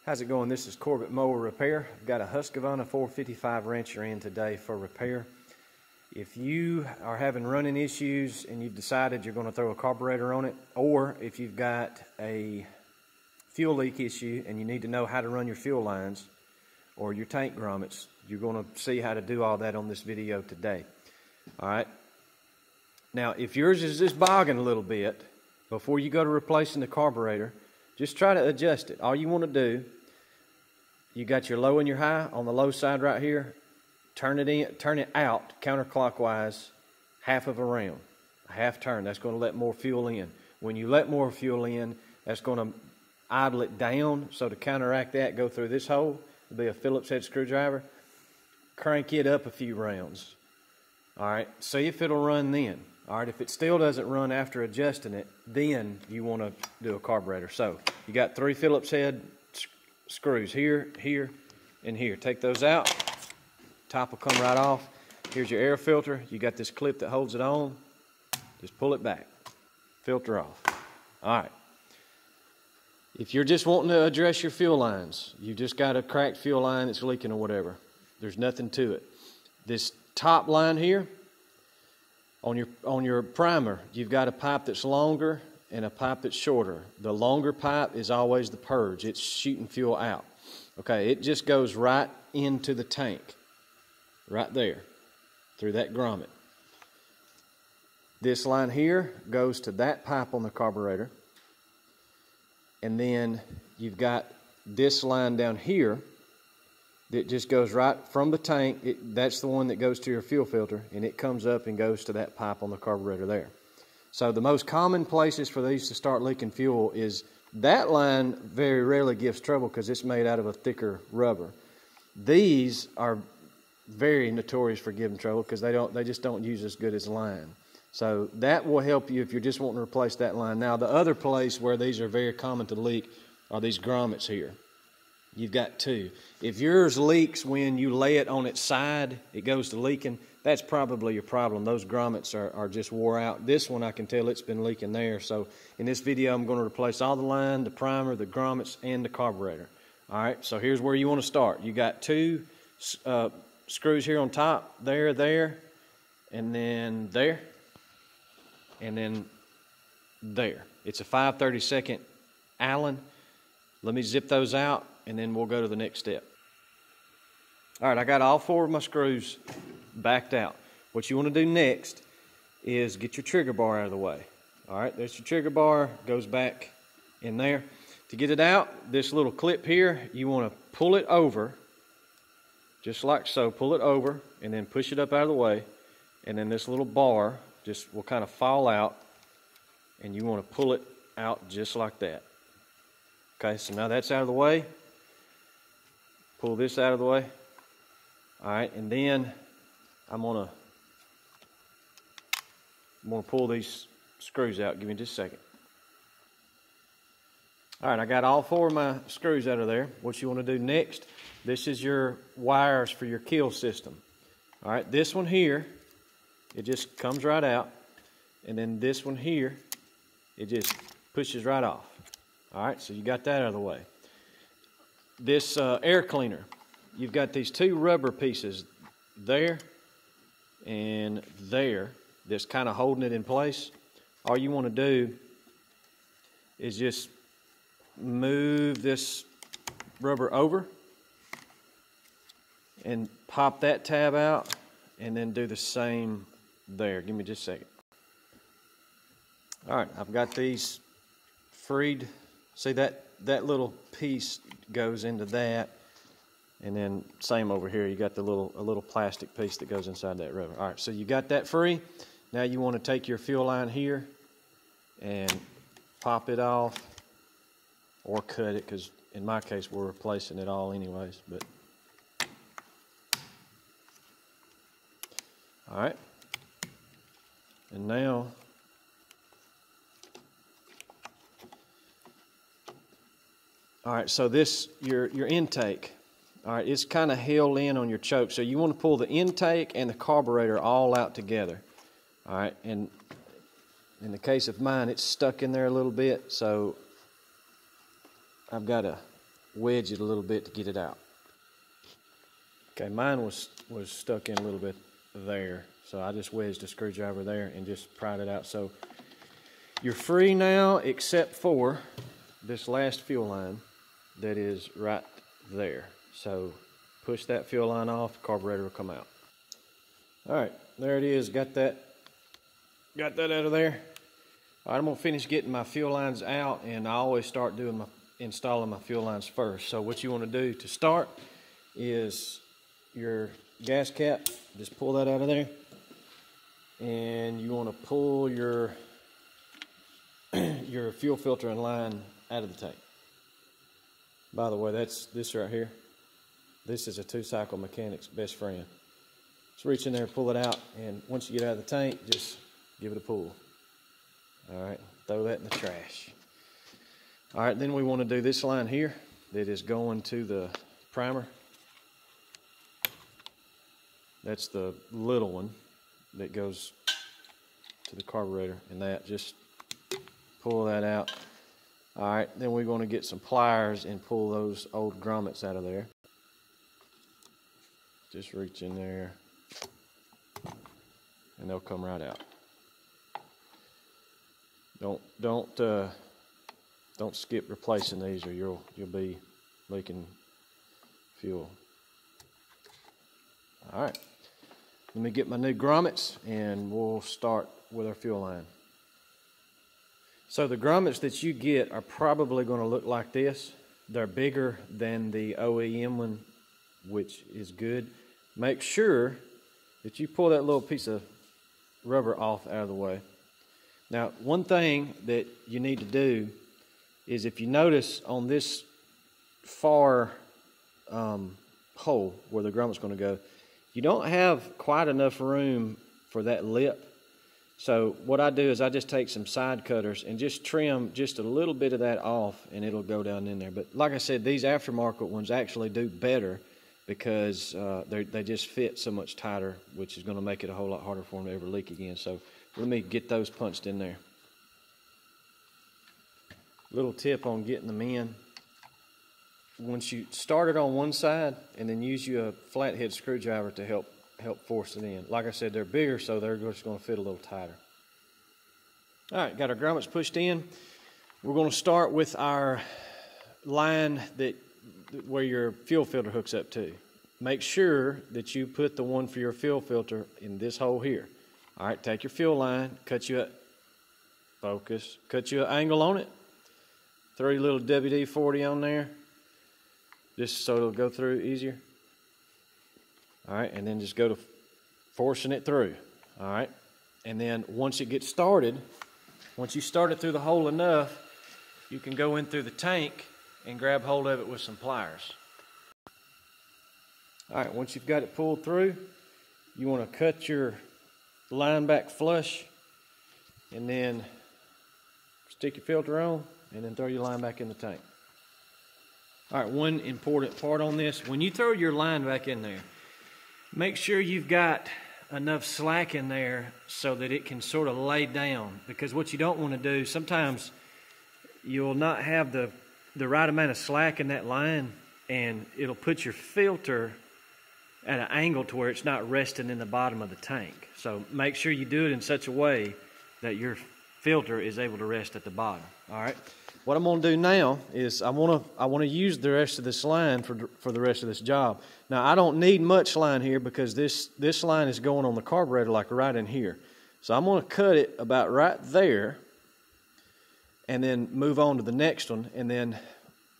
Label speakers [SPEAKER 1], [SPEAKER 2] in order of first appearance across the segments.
[SPEAKER 1] How's it going? This is Corbett Mower Repair. I've got a Husqvarna 455 wrencher in today for repair. If you are having running issues and you've decided you're going to throw a carburetor on it, or if you've got a fuel leak issue and you need to know how to run your fuel lines or your tank grommets, you're going to see how to do all that on this video today. Alright. Now, if yours is just bogging a little bit, before you go to replacing the carburetor, just try to adjust it. All you want to do, you got your low and your high on the low side right here. Turn it out counterclockwise half of a round, a half turn. That's going to let more fuel in. When you let more fuel in, that's going to idle it down. So to counteract that, go through this hole. It'll be a Phillips head screwdriver. Crank it up a few rounds. All right, see if it'll run then. All right, if it still doesn't run after adjusting it, then you want to do a carburetor. So you got 3 Phillips head screws here, here, and here. Take those out. Top will come right off. Here's your air filter. You got this clip that holds it on. Just pull it back. Filter off. All right. If you're just wanting to address your fuel lines, you just got a cracked fuel line that's leaking or whatever, there's nothing to it. This top line here, on your primer, you've got a pipe that's longer and a pipe that's shorter. The longer pipe is always the purge. It's shooting fuel out. Okay, it just goes right into the tank. Right there, through that grommet. This line here goes to that pipe on the carburetor. And then you've got this line down here that just goes right from the tank. That's the one that goes to your fuel filter, and it comes up and goes to that pipe on the carburetor there. So the most common places for these to start leaking fuel is that line very rarely gives trouble because it's made out of a thicker rubber. These are very notorious for giving trouble because they just don't use as good as line. So that will help you if you're just wanting to replace that line. Now the other place where these are very common to leak are these grommets here. You've got 2. If yours leaks when you lay it on its side, it goes to leaking, that's probably your problem. Those grommets are just wore out. This one I can tell it's been leaking there. So in this video I'm going to replace all the line, the primer, the grommets, and the carburetor. Alright, so here's where you want to start. You got 2 screws here on top, there, and then there, and then there. It's a 5/32 Allen. Let me zip those out, and then we'll go to the next step. All right, I got all 4 of my screws backed out. What you want to do next is get your trigger bar out of the way. All right, there's your trigger bar, goes back in there. To get it out, this little clip here, you want to pull it over, just like so. Pull it over and then push it up out of the way, and then this little bar just will kind of fall out, and you want to pull it out just like that. Okay, so now that's out of the way. Pull this out of the way. All right, and then I'm gonna pull these screws out. Give me just a second. All right, I got all 4 of my screws out of there. What you want to do next, this is your wires for your kill system. All right, this one here, it just comes right out. And then this one here, it just pushes right off. All right, so you got that out of the way. This air cleaner, you've got these 2 rubber pieces there and there that's kind of holding it in place. All you want to do is just move this rubber over and pop that tab out, and then do the same there. Give me just a second. All right, I've got these freed. See that little piece goes into that, and then same over here. You got a little plastic piece that goes inside that rubber. All right, so you got that free. Now you want to take your fuel line here and pop it off, or cut it, because in my case we're replacing it all anyways. But all right, and now all right, so this your intake. All right, it's kind of held in on your choke, so you want to pull the intake and the carburetor all out together. All right, and in the case of mine, it's stuck in there a little bit, so I've got to wedge it a little bit to get it out. Okay, mine was stuck in a little bit there, so I just wedged a screwdriver there and just pried it out. So you're free now except for this last fuel line that is right there. So push that fuel line off, the carburetor will come out. All right, there it is, got that out of there. All right, I'm gonna finish getting my fuel lines out, and I always start installing my fuel lines first. So what you wanna do to start is your gas cap, just pull that out of there, and you wanna pull your fuel filter and line out of the tank. By the way, that's this right here. This is a 2-cycle mechanic's best friend. Just reach in there, pull it out, and once you get out of the tank, just give it a pull. All right, throw that in the trash. All right, then we want to do this line here that is going to the primer. That's the little one that goes to the carburetor, and that, just pull that out. All right, then we're going to get some pliers and pull those old grommets out of there. Just reach in there, and they'll come right out. Don't skip replacing these, or you'll be leaking fuel. All right, let me get my new grommets, and we'll start with our fuel line. So the grommets that you get are probably going to look like this. They're bigger than the OEM one, which is good. Make sure that you pull that little piece of rubber off out of the way. Now, one thing that you need to do is, if you notice on this far hole where the grommet's going to go, you don't have quite enough room for that lip. So what I do is I just take some side cutters and just trim just a little bit of that off, and it'll go down in there. But like I said, these aftermarket ones actually do better because they just fit so much tighter, which is going to make it a whole lot harder for them to ever leak again. So let me get those punched in there. Little tip on getting them in: once you start it on one side, and then use you a flathead screwdriver to help force it in. Like I said, they're bigger, so they're just going to fit a little tighter. All right, got our grommets pushed in. We're going to start with our line where your fuel filter hooks up to. Make sure that you put the one for your fuel filter in this hole here. All right, take your fuel line, cut you an angle on it. Throw your little WD-40 on there, just so it'll go through easier. All right, and then just go to forcing it through. All right, and then once it gets started, once you start it through the hole enough, you can go in through the tank and grab hold of it with some pliers. All right, once you've got it pulled through, you want to cut your line back flush, and then stick your filter on, and then throw your line back in the tank. All right, one important part on this: when you throw your line back in there, make sure you've got enough slack in there so that it can sort of lay down, because what you don't want to do, sometimes you'll not have the right amount of slack in that line, and it'll put your filter at an angle to where it's not resting in the bottom of the tank. So make sure you do it in such a way that your filter is able to rest at the bottom. All right. What I'm going to do now is I want to use the rest of this line for the rest of this job. Now, I don't need much line here because this line is going on the carburetor like right in here. So I'm going to cut it about right there and then move on to the next one. And then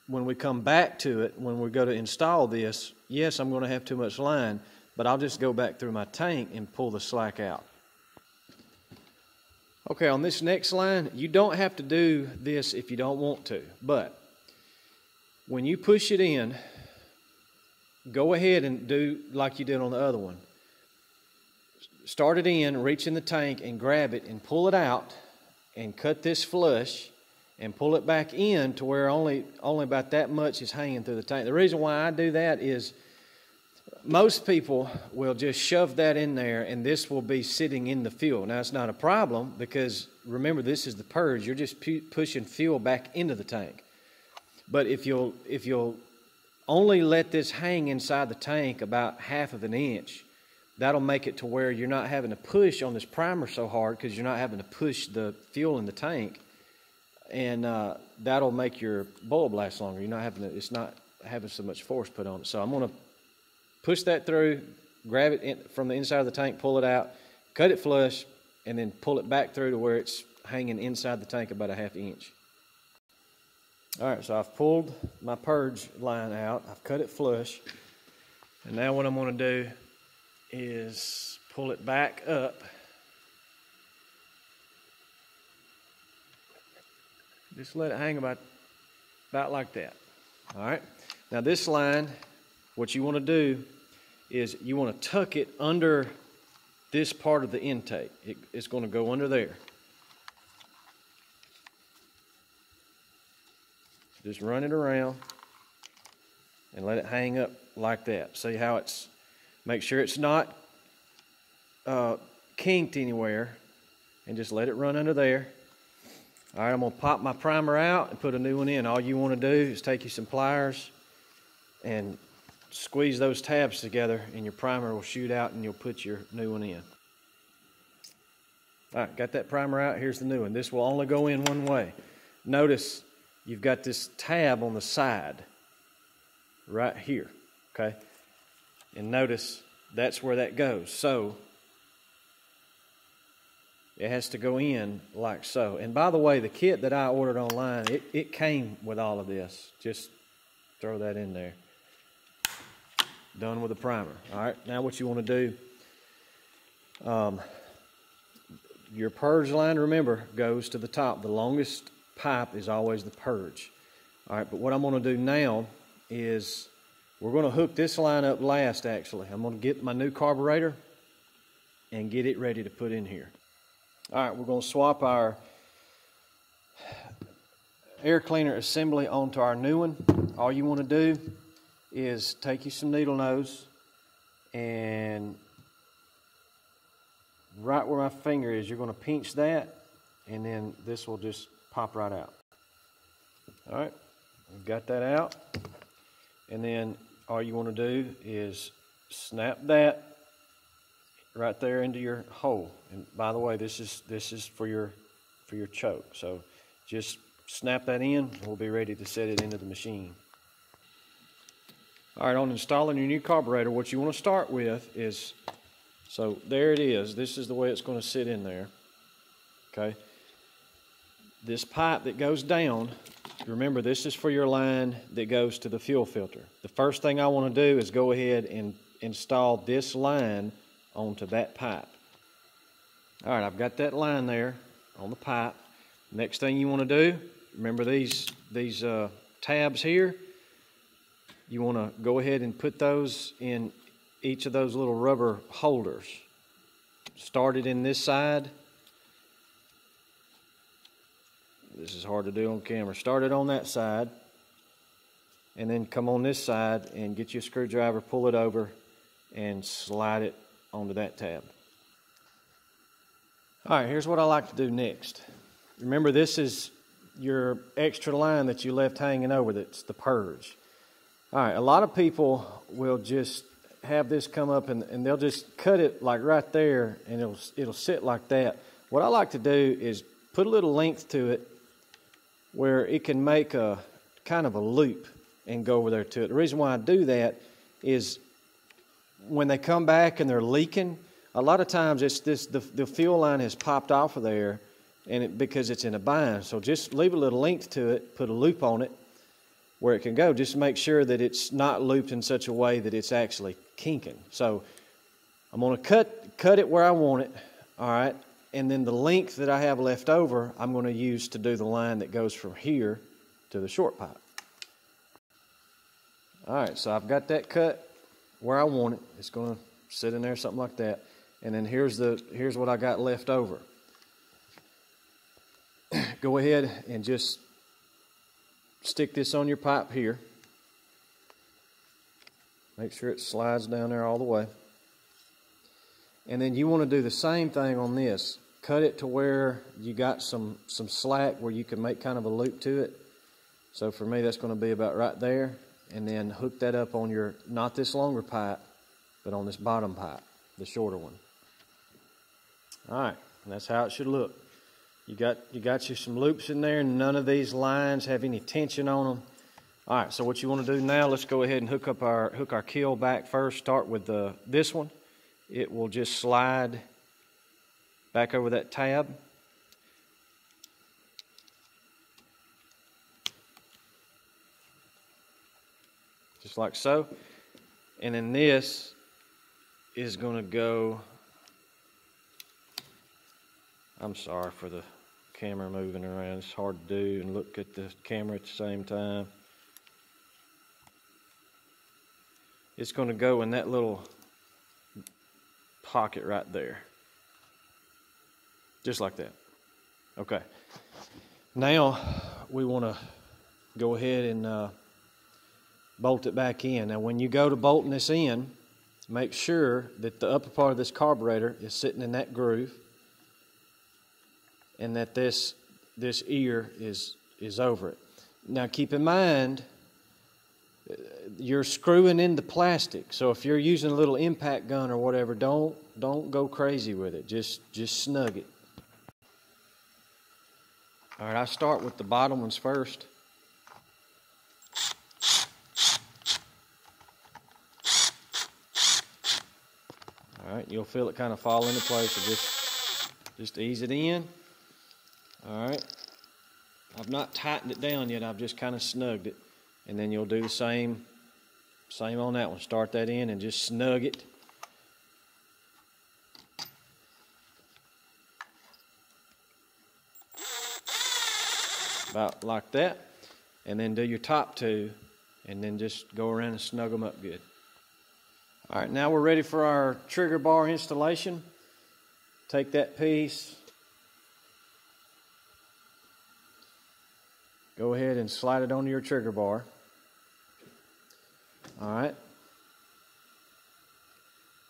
[SPEAKER 1] when we come back to it, when we go to install this, yes, I'm going to have too much line, but I'll just go back through my tank and pull the slack out. Okay, on this next line, you don't have to do this if you don't want to, but when you push it in, go ahead and do like you did on the other one. Start it in, reach in the tank and grab it and pull it out and cut this flush and pull it back in to where only about that much is hanging through the tank. The reason why I do that is most people will just shove that in there and this will be sitting in the fuel. Now, it's not a problem because remember, this is the purge. You're just pushing fuel back into the tank. But if you'll only let this hang inside the tank about 1/2 of an inch, that'll make it to where you're not having to push on this primer so hard, because you're not having to push the fuel in the tank, and that'll make your bulb last longer. You're not having to, it's not having so much force put on it. So I'm going to push that through, grab it in, from the inside of the tank, pull it out, cut it flush, and then pull it back through to where it's hanging inside the tank about 1/2 inch. All right, so I've pulled my purge line out, I've cut it flush, and now what I'm going to do is pull it back up. Just let it hang about like that. All right, now this line, what you want to do is you want to tuck it under this part of the intake. It's going to go under there. Just run it around and let it hang up like that. See how it's, make sure it's not kinked anywhere, and just let it run under there. All right, I'm going to pop my primer out and put a new one in. All you want to do is take you some pliers and squeeze those tabs together, and your primer will shoot out, and you'll put your new one in. All right, got that primer out. Here's the new one. This will only go in one way. Notice you've got this tab on the side right here, okay? And notice that's where that goes. So it has to go in like so. And by the way, the kit that I ordered online, it came with all of this. Just throw that in there. Done with the primer. All right, now what you want to do, your purge line, remember, goes to the top. The longest pipe is always the purge. All right, but what I'm going to do now is we're going to hook this line up last, actually. I'm going to get my new carburetor and get it ready to put in here. All right, we're going to swap our air cleaner assembly onto our new one. All you want to do is take you some needle nose, and right where my finger is, you're going to pinch that, and then this will just pop right out. All right, we've got that out, and then all you want to do is snap that right there into your hole. And by the way, this is for your choke. So just snap that in, and we'll be ready to set it into the machine. All right, on installing your new carburetor, what you want to start with is, so there it is. This is the way it's going to sit in there. Okay. This pipe that goes down, remember, this is for your line that goes to the fuel filter. The first thing I want to do is go ahead and install this line onto that pipe. All right, I've got that line there on the pipe. Next thing you want to do, remember these tabs here, you want to go ahead and put those in each of those little rubber holders. Start it in this side. This is hard to do on camera. Start it on that side, and then come on this side and get your screwdriver, pull it over, and slide it onto that tab. All right, here's what I like to do next. Remember, this is your extra line that you left hanging over, that's the purge. All right, a lot of people will just have this come up and they'll just cut it like right there, and it'll sit like that. What I like to do is put a little length to it where it can make a kind of a loop and go over there to it. The reason why I do that is when they come back and they're leaking, a lot of times it's the fuel line has popped off of there, and because it's in a bind. So just leave a little length to it, put a loop on it where it can go. Just make sure that it's not looped in such a way that it's actually kinking. So I'm going to cut it where I want it, all right? And then the length that I have left over, I'm going to use to do the line that goes from here to the short pipe. All right, so I've got that cut where I want it. It's going to sit in there, something like that. And then here's what I got left over. Go ahead and just stick this on your pipe here. Make sure it slides down there all the way. And then you want to do the same thing on this. Cut it to where you got some slack where you can make kind of a loop to it. So for me, that's going to be about right there. And then hook that up on your, not this longer pipe, but on this bottom pipe, the shorter one. All right, and that's how it should look. You got you some loops in there, and none of these lines have any tension on them. All right, so what you want to do now, let's go ahead and hook our keel back first. Start with this one. It will just slide back over that tab. Just like so. And then this is going to go, I'm sorry for the camera moving around. It's hard to do and look at the camera at the same time. It's going to go in that little pocket right there. Just like that. Okay. Now we want to go ahead and bolt it back in. Now when you go to bolting this in, make sure that the upper part of this carburetor is sitting in that groove, and that this ear is over it. Now keep in mind, you're screwing in the plastic, so if you're using a little impact gun or whatever, don't go crazy with it. Just snug it. All right, I start with the bottom ones first. All right, you'll feel it kind of fall into place, so just ease it in. All right, I've not tightened it down yet, I've just kind of snugged it. And then you'll do the same on that one. Start that in and just snug it. About like that. And then do your top two, and then just go around and snug them up good. All right, now we're ready for our trigger bar installation. Take that piece. Go ahead and slide it onto your trigger bar. All right.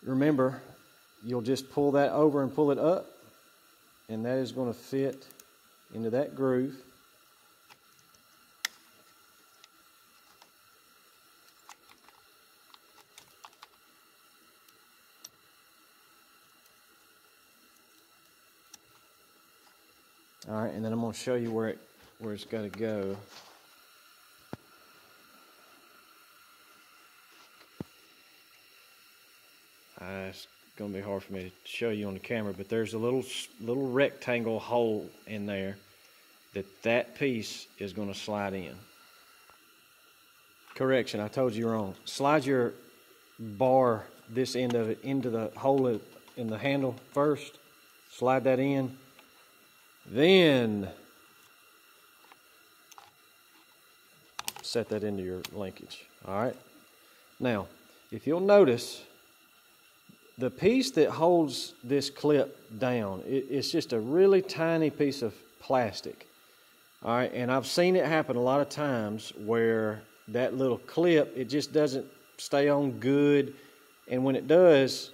[SPEAKER 1] Remember, you'll just pull that over and pull it up, and that is going to fit into that groove. All right, and then I'm going to show you where it's got to go. It's going to be hard for me to show you on the camera, but there's a little rectangle hole in there that piece is going to slide in. Correction, I told you wrong. Slide your bar, this end of it, into the hole in the handle first. Slide that in. Then set that into your linkage. All right. Now, if you'll notice, the piece that holds this clip down, it's just a really tiny piece of plastic. All right, and I've seen it happen a lot of times where that little clip, it just doesn't stay on good, and when it does,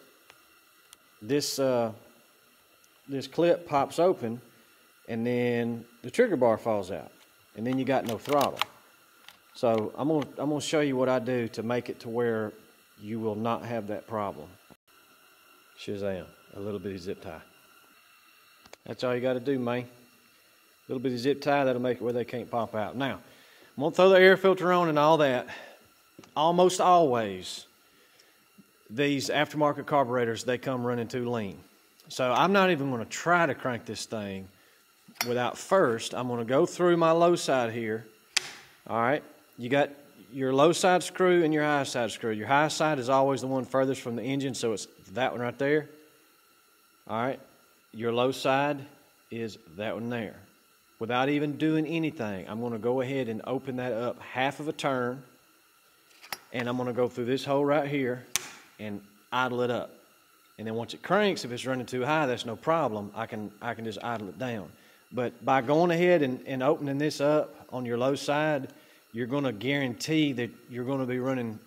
[SPEAKER 1] this clip pops open, and then the trigger bar falls out, and then you got no throttle. So I'm gonna show you what I do to make it to where you will not have that problem. Shazam, a little bitty zip tie. That's all you got to do, man. A little bitty zip tie, that'll make it where they can't pop out. Now, I'm going to throw the air filter on and all that. Almost always, these aftermarket carburetors, they come running too lean. So I'm not even going to try to crank this thing without first, I'm going to go through my low side here. All right, you got your low side screw and your high side screw. Your high side is always the one furthest from the engine, so it's that one right there. All right, your low side is that one there. Without even doing anything, I'm going to go ahead and open that up half of a turn, and I'm going to go through this hole right here and idle it up. And then once it cranks, if it's running too high, that's no problem. I can just idle it down. But by going ahead and opening this up on your low side, you're going to guarantee that you're going to be running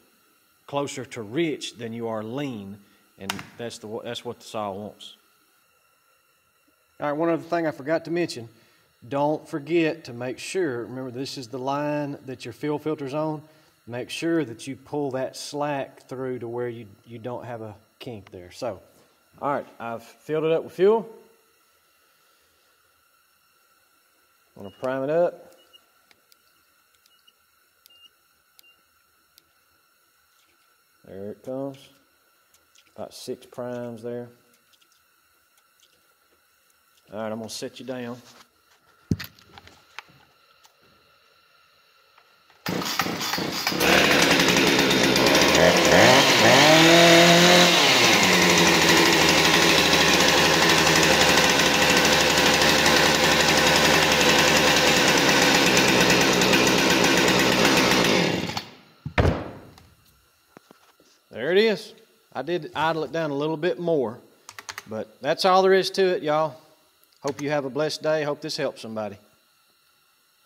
[SPEAKER 1] closer to rich than you are lean, and that's what the saw wants. All right, one other thing I forgot to mention. don't forget to make sure, remember this is the line that your fuel filter's on, make sure that you pull that slack through to where you don't have a kink there. So, all right, I've filled it up with fuel. I'm going to prime it up. There it comes. About 6 primes there. All right, I'm going to set you down. There it is. I did idle it down a little bit more, but that's all there is to it, y'all. Hope you have a blessed day. Hope this helps somebody.